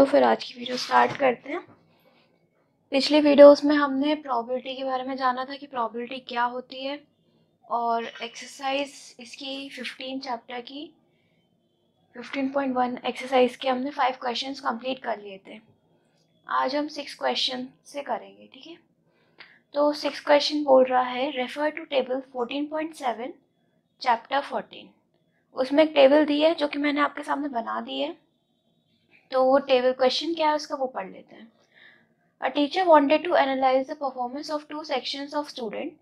फिर आज की वीडियो स्टार्ट करते हैं। पिछली वीडियोस में हमने प्रोबेबिलिटी के बारे में जाना था कि प्रोबेबिलिटी क्या होती है, और एक्सरसाइज इसकी 15 चैप्टर की 15.1 एक्सरसाइज के हमने 5 क्वेश्चंस कंप्लीट कर लिए थे। आज हम 6 क्वेश्चन से करेंगे, ठीक है। तो 6 क्वेश्चन बोल रहा है रेफर टू टेबल 14.7 चैप्टर 14। उसमें एक टेबल दी है जो कि मैंने आपके सामने बना दी है। तो वो टेबल क्वेश्चन क्या है उसका वो पढ़ लेते हैं। A teacher wanted to analyze the performance of 2 sections of student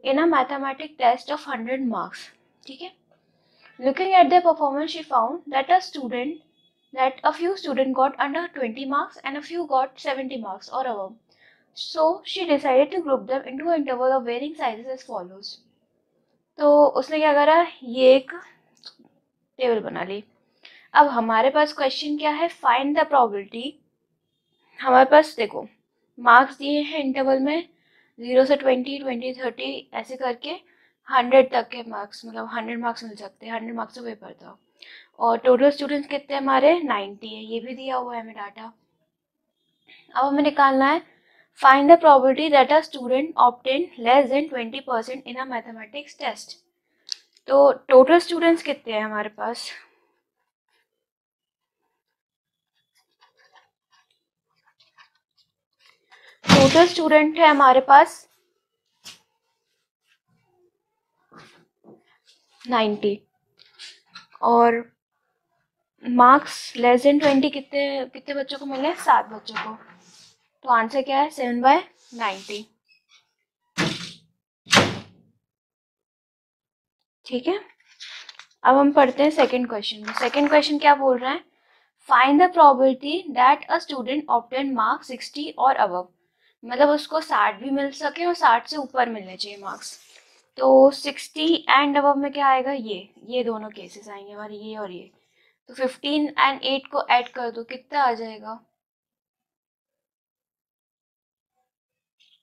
in a mathematics test of 100 marks. ठीक है। Looking at their performance, she found that a few students got under 20 marks and a few got 70 marks or above. So she decided to group them into an interval of varying sizes as follows. तो उसने क्या करा, ये एक table बना ली। अब हमारे पास question क्या है, फाइंड द प्रोबेबिलिटी। हमारे पास देखो मार्क्स दिए हैं इंटरवल में 0 से 20, 20, 30 ऐसे करके 100 तक के मार्क्स, मतलब 100 मार्क्स मिल सकते हैं। 100 मार्क्स का पेपर था और टोटल स्टूडेंट्स कितने हमारे 90 है, ये भी दिया हुआ है हमें डाटा। अब हमें निकालना है find the probability that a student obtain less than 20% in a mathematics test. तो टोटल स्टूडेंट्स कितने हैं हमारे पास, टोटल स्टूडेंट है हमारे पास 90 और मार्क्स लेस देन 20 कितने कितने बच्चों को मिले, 7 बच्चों को। तो आंसर क्या है 7/90। ठीक है। अब हम पढ़ते हैं सेकंड क्वेश्चन में। सेकंड क्वेश्चन क्या बोल रहा है, find the probability that a student obtain marks 60 और अबव। मतलब उसको 60 भी मिल सके और 60 से ऊपर मिलने चाहिए मार्क्स। तो 60 एंड अबव में क्या आएगा, ये दोनों केसेस आएंगे हमारे, ये और ये। तो 15 एंड 8 को ऐड कर दो, कितना आ जाएगा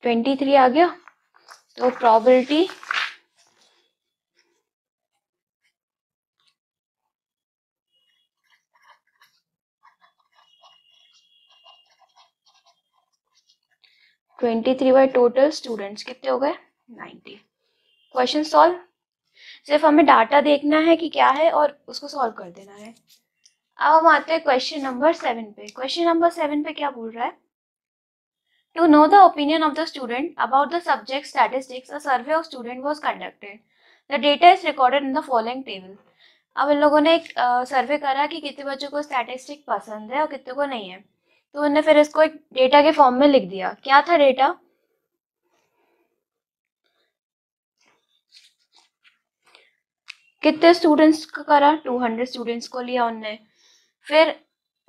23 आ गया। तो प्रोबेबिलिटी (23 बाई टोटल स्टूडेंट्स कितने हो गए 90। Question solve. सिर्फ हमें डाटा देखना है कि क्या है और उसको सॉल्व कर देना है। अब हम आते हैं क्वेश्चन नंबर 7 पे। क्वेश्चन नंबर 7 पे क्या बोल रहा है, to know the opinion of the student about the subject statistics a survey of student was conducted. The data is recorded in the following table. अब इन लोगों ने एक सर्वे करा कि कितने बच्चों को स्टैटिस्टिक पसंद है और कितने को नहीं है। तो उन्होंने फिर इसको एक डेटा के फॉर्म में लिख दिया। क्या था डेटा, कितने स्टूडेंट्स का करा, 200 स्टूडेंट्स को लिया उनने। फिर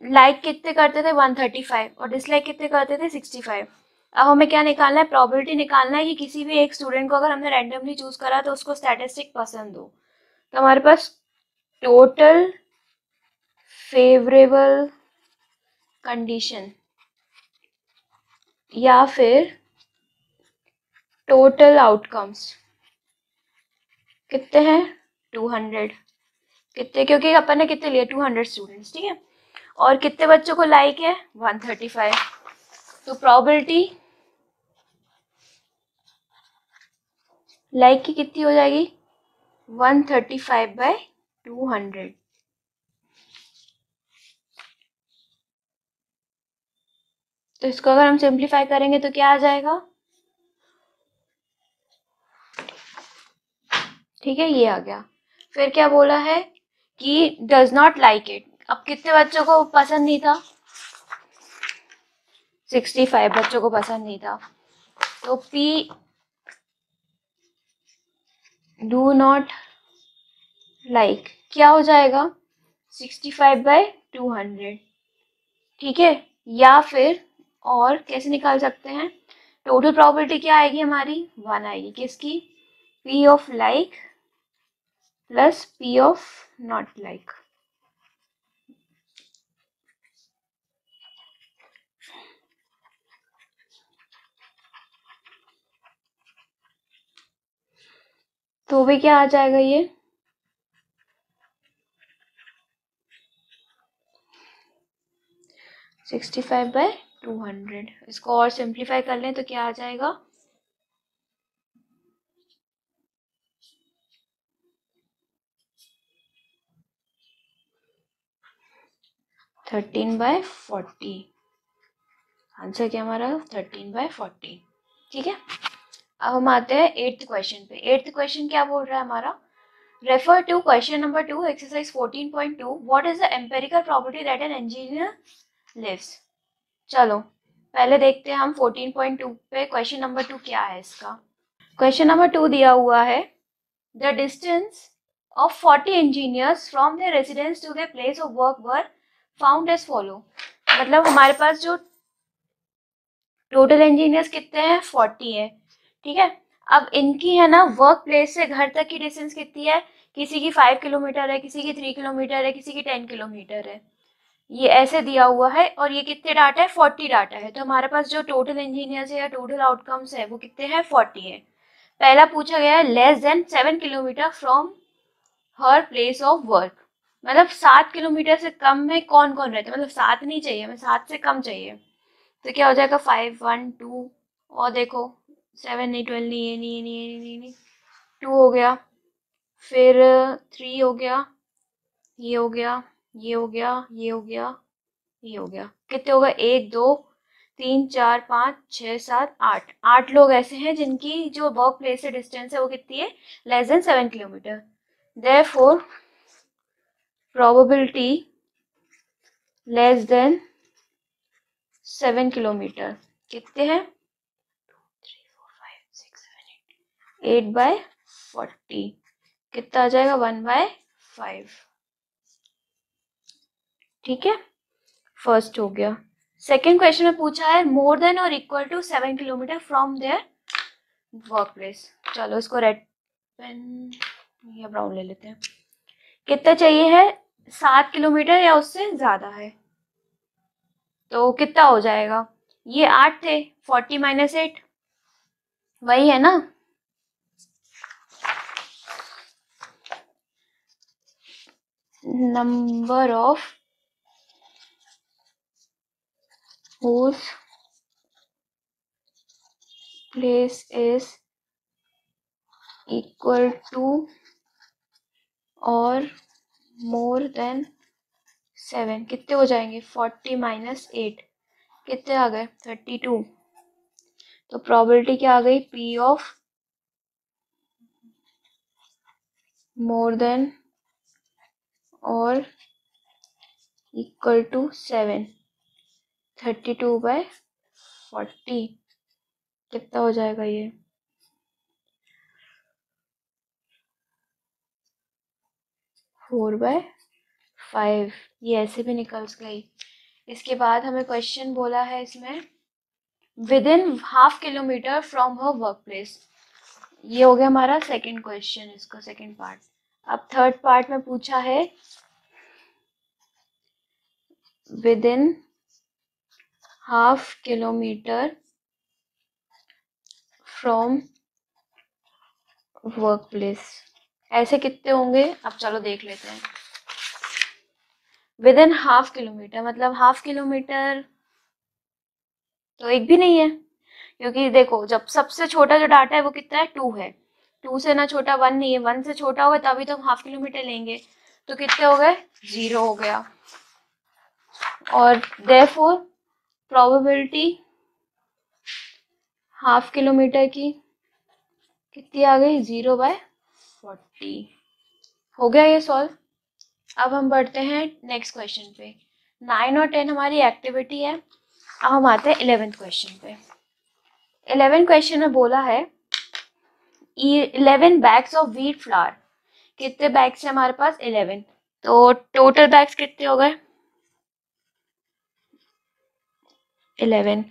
लाइक कितने करते थे 135 और डिसलाइक कितने करते थे 65। अब हमें क्या निकालना है, प्रोबेबिलिटी निकालना है कि किसी भी एक स्टूडेंट को अगर हमने रैंडमली चूज करा तो उसको स्टैटिस्टिक पसंद हो। तो हमारे पास टोटल फेवरेबल कंडीशन या फिर टोटल आउटकम्स कितने हैं 200। कितने, क्योंकि अपन ने कितने लिए 200 स्टूडेंट्स, ठीक है। और कितने बच्चों को लाइक है 135। तो प्रोबेबिलिटी लाइक की कितनी हो जाएगी 135/200। तो इसको अगर हम सिंप्लीफाई करेंगे तो क्या आ जाएगा, ठीक है, ये आ गया। फिर क्या बोला है कि डज नॉट लाइक इट। अब कितने बच्चों को पसंद नहीं था, 65 बच्चों को पसंद नहीं था। तो P डू नॉट लाइक क्या हो जाएगा 65/200, ठीक है। या फिर और कैसे निकाल सकते हैं, टोटल प्रोबेबिलिटी क्या आएगी हमारी 1 आएगी, किसकी, P of like plus P of not like. तो भी क्या आ जाएगा ये 65/200। इसको और सिंप्लीफाई कर लें तो क्या आ जाएगा, 13/40। आंसर क्या हमारा 13/40। ठीक है, अब हम आते हैं 8th क्वेश्चन पे। 8th क्वेश्चन क्या बोल रहा है हमारा, refer to question number 2 exercise 14.2 what is the empirical property that an engineer lives. चलो पहले देखते हैं हम 14.2 पे क्वेश्चन नंबर 2 क्या है इसका। क्वेश्चन नंबर 2 दिया हुआ है, the distance of 40 engineers from their residence to their place of work were found as follow। मतलब हमारे पास जो टोटल इंजीनियर्स कितने हैं, 40 है। ठीक है, अब इनकी है ना वर्क प्लेस से घर तक की डिस्टेंस कितनी है, किसी की 5 किलोमीटर है, किसी की 3 किलोमीटर है, किसी की 10 किलोमीटर है, ये ऐसे दिया हुआ है। और ये कितने डाटा है, 40 डाटा है। तो हमारे पास जो टोटल इंजीनियर्स है या टोटल आउटकम्स है वो कितने हैं, 40 है। पहला पूछा गया है less than 7 kilometre from her place of work, मतलब 7 किलोमीटर से कम में कौन कौन रहता है, मतलब 7 नहीं चाहिए हमें, 7 से कम चाहिए। तो क्या हो जाएगा 5 1 2 और देखो 7 नहीं, 12 नहीं, ये नहीं, ये नहीं, ये नहीं, ये नहीं, 2 हो गया, फिर 3 हो गया, ये हो गया, ये हो गया, ये हो गया, ये हो गया। कितने हो गए, 1 2 3 4 5 6 7 8, 8 लोग ऐसे हैं जिनकी जो वर्क प्लेस से डिस्टेंस है वो कितनी है, less than 7 kilometre. Therefore, probability less than 7 kilometre कितने हैं, 8/40, कितना आ जाएगा 1/5। ठीक है, फर्स्ट हो गया। सेकेंड क्वेश्चन में पूछा है मोर देन और equal to 7 kilometre from their work place. चलो इसको रेड पेन या ब्राउन ले लेते हैं। कितना चाहिए है, 7 किलोमीटर या उससे ज्यादा है। तो कितना हो जाएगा, ये 8 थे, 40 - 8 वही है ना। Number of whose place is equal to और more than 7, कितने हो जाएंगे, 40 - 8 कितने आ गए, 32। तो प्रोबेबिलिटी क्या आ गई, P ऑफ मोर देन और इक्वल टू 7, 32/40 कितना हो जाएगा ये, 4/5। ये ऐसे भी निकल गई। इसके बाद हमें क्वेश्चन बोला है इसमें with in half kilometre from her work place. ये हो गया हमारा सेकंड क्वेश्चन, इसका सेकंड पार्ट। अब थर्ड पार्ट में पूछा है with in half kilometre from work place, ऐसे कितने होंगे, अब चलो देख लेते हैं। विद इन हाफ किलोमीटर मतलब हाफ किलोमीटर तो एक भी नहीं है, क्योंकि देखो जब सबसे छोटा जो डाटा है वो कितना है, 2 है, 2 से ना छोटा 1 नहीं है, 1 से छोटा होगा तभी तो हम हाफ किलोमीटर लेंगे। तो कितने हो गए, 0 हो गया। और देयरफॉर प्रोबेबिलिटी हाफ किलोमीटर की कितनी आ गई, 0/40। हो गया ये सॉल्व। अब हम बढ़ते हैं नेक्स्ट क्वेश्चन पे। 9 और 10 हमारी एक्टिविटी है। अब हम आते हैं 11th क्वेश्चन पे। 11th क्वेश्चन में बोला है 11 बैग्स ऑफ व्हीट फ्लावर। कितने बैग्स है हमारे पास, 11। तो टोटल बैग्स कितने हो गए, 11।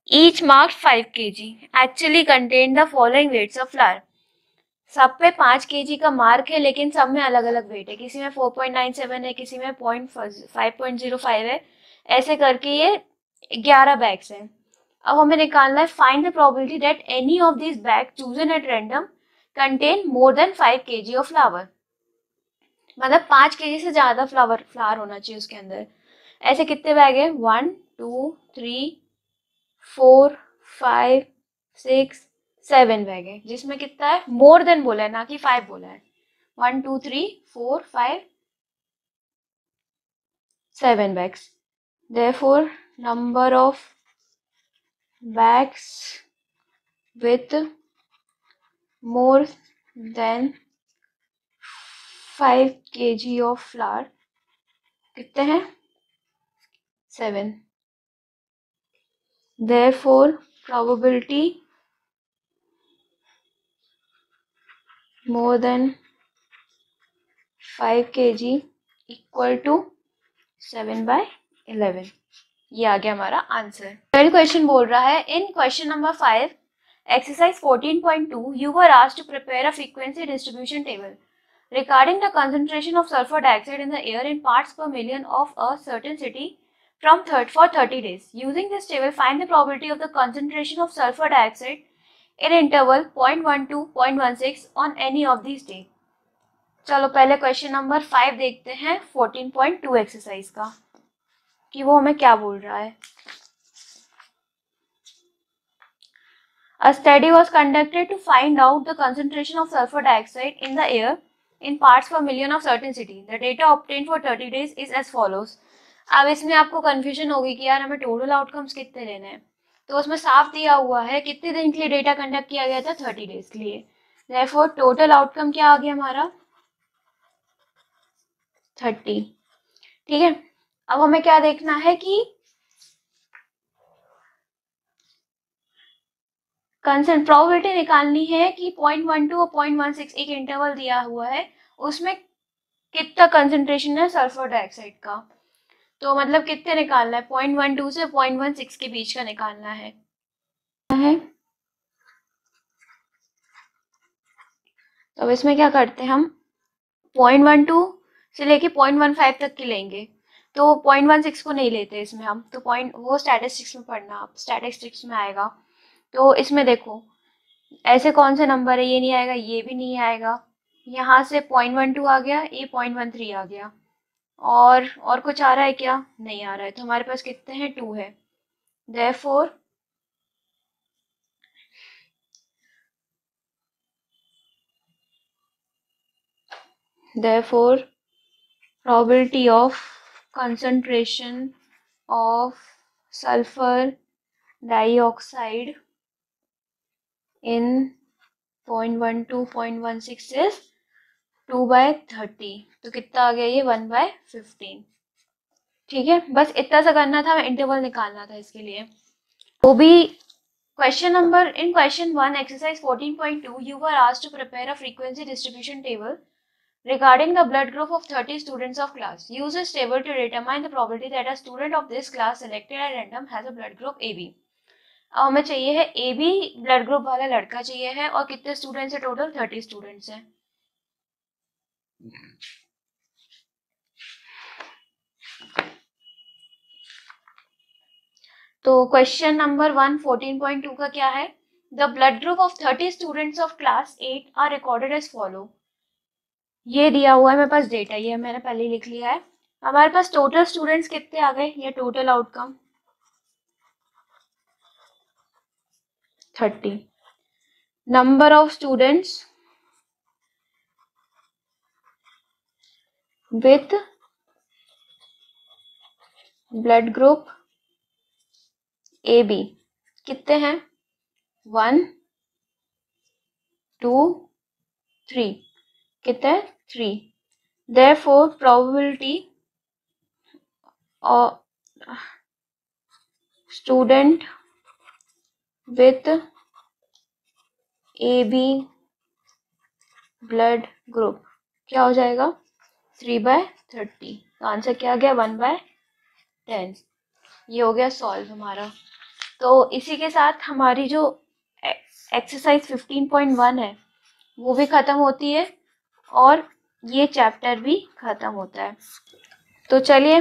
Each marked 5 kg actually contain the following weights of flower. सब पे 5 kg का मार्क है, लेकिन सब में अलग अलग वेट है, किसी में 4.97 है, किसी में 5.05 है, ऐसे करके ये 11 बैग्स हैं। अब हमें निकालना है find the probability that any of this bag chosen at random contain more than 5 kg of flower. मतलब 5 kg से ज्यादा फ्लावर होना चाहिए उसके अंदर। ऐसे कितने बैग है? 1 2 3 4 5 6 7 बैग है, जिसमें कितना है? मोर देन बोला है, ना कि 5 बोला है। 1 2 3 4 5 7 bags. Therefore, number of bags with more than 5 kg of flour कितने हैं? 7. Therefore, probability more than 5 kg equal to 7/11. ये आ गया हमारा आंसर। पहला क्वेश्चन बोल रहा है, इन question number 5 exercise 14.2 you were asked to prepare a frequency distribution table regarding the concentration of sulfur dioxide in the air in parts per million of a certain city for 30 days. Using this table, find the probability of the concentration of sulfur dioxide in interval 0.1 to 0.16 on any of these days. चलो पहले question number 5 देखते हैं 14.2 exercise का, कि वो हमें क्या बोल रहा है। A study was conducted to find out the concentration of sulfur dioxide in the air in parts per million of certain city. The data obtained for 30 days is as follows. अब इसमें आपको कंफ्यूजन होगी कि यार हमें total outcomes कितने लेने हैं, तो उसमें साफ दिया हुआ है कितने दिन के लिए डेटा कंडक्ट किया गया था, 30 डेज के लिए। Therefore टोटल आउटकम क्या आ गया हमारा? 30। ठीक है, अब हमें क्या देखना है कि कंसेंट प्रोबेबिलिटी निकालनी है कि 0.12 और 0.16 एक इंटरवल दिया हुआ है, उसमें कितना कंसेंट्रेशन है सल्फर डाइऑक्साइड का। तो मतलब कितने निकालना है? 0.12 से 0.16 के बीच का निकालना है। तो अब इसमें क्या करते हैं हम, 0.12 से लेके 0.15 तक की लेंगे, तो 0.16 को नहीं लेते इसमें हम, तो वो स्टैटिस्टिक्स में पढ़ना, आप स्टैटिस्टिक्स में आएगा। तो इसमें देखो ऐसे कौन से नंबर है, ये नहीं आएगा, ये भी नहीं आएगा, यहाँ से 0.12 आ गया, ये 0.13 आ गया, और कुछ आ रहा है क्या? नहीं आ रहा है। तो हमारे पास कितने हैं? 2 है। Therefore probability of concentration of sulfur dioxide in 0.12 0.16 is 2/30। तो कितना आ गया ये? 1/15। ठीक है, बस इतना सा करना था, इंटरवल निकालना था इसके लिए। वो भी question number in question 1 exercise 14.2 you were asked to prepare a frequency distribution table regarding the blood group of 30 students of class. Use this table to determine the probability that a student of this class selected at random has a blood group AB. अब हमें चाहिए है AB blood group वाला लड़का चाहिए है, और कितने स्टूडेंट्स है? टोटल 30 स्टूडेंट्स हैं। तो क्वेश्चन नंबर 1 14.2 का क्या है? The blood group of 30 students of class 8 are recorded as follow. ये दिया हुआ है मेरे पास डेटा, ये मैंने पहले लिख लिया है। हमारे पास टोटल स्टूडेंट्स कितने आ गए, ये total outcome 30। Number of students with blood group AB कितने हैं? 1 2 3। कितने? 3। Therefore probability of student with AB blood group क्या हो जाएगा? 3/30। तो आंसर क्या आ गया? 1/10। ये हो गया सॉल्व हमारा। तो इसी के साथ हमारी जो एक्सरसाइज 15.1 है वो भी खत्म होती है, और ये चैप्टर भी खत्म होता है। तो चलिए